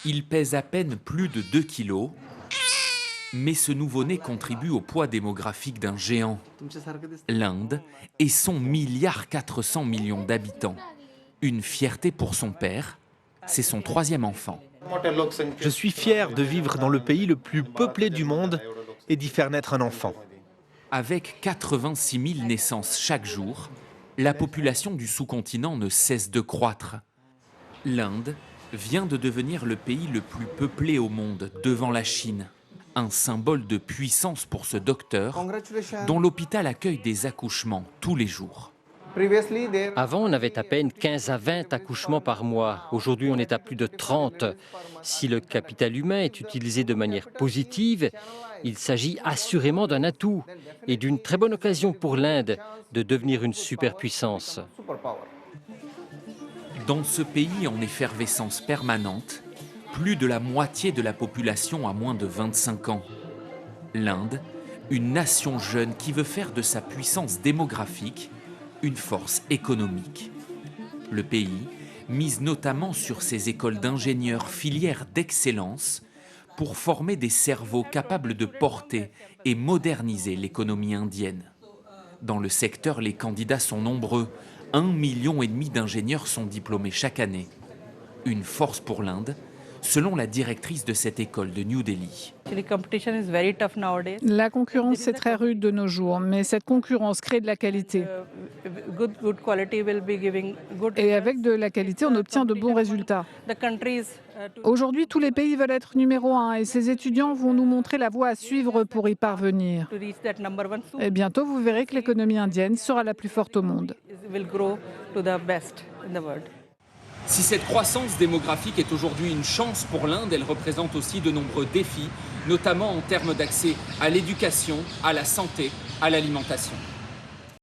Il pèse à peine plus de 2 kilos, mais ce nouveau-né contribue au poids démographique d'un géant, l'Inde, et son 1,4 milliard d'habitants. Une fierté pour son père, c'est son 3e enfant. Je suis fier de vivre dans le pays le plus peuplé du monde et d'y faire naître un enfant. Avec 86 000 naissances chaque jour, la population du sous-continent ne cesse de croître. L'Inde vient de devenir le pays le plus peuplé au monde, devant la Chine. Un symbole de puissance pour ce docteur, dont l'hôpital accueille des accouchements tous les jours. Avant, on avait à peine 15 à 20 accouchements par mois. Aujourd'hui, on est à plus de 30. Si le capital humain est utilisé de manière positive, il s'agit assurément d'un atout et d'une très bonne occasion pour l'Inde de devenir une superpuissance. Dans ce pays en effervescence permanente, plus de la moitié de la population a moins de 25 ans. L'Inde, une nation jeune qui veut faire de sa puissance démographique une force économique. Le pays mise notamment sur ses écoles d'ingénieurs, filières d'excellence, pour former des cerveaux capables de porter et moderniser l'économie indienne. Dans le secteur, les candidats sont nombreux. 1,5 million d'ingénieurs sont diplômés chaque année. Une force pour l'Inde, selon la directrice de cette école de New Delhi. La concurrence est très rude de nos jours, mais cette concurrence crée de la qualité. Et avec de la qualité, on obtient de bons résultats. Aujourd'hui, tous les pays veulent être numéro 1 et ces étudiants vont nous montrer la voie à suivre pour y parvenir. Et bientôt, vous verrez que l'économie indienne sera la plus forte au monde. Si cette croissance démographique est aujourd'hui une chance pour l'Inde, elle représente aussi de nombreux défis, notamment en termes d'accès à l'éducation, à la santé, à l'alimentation.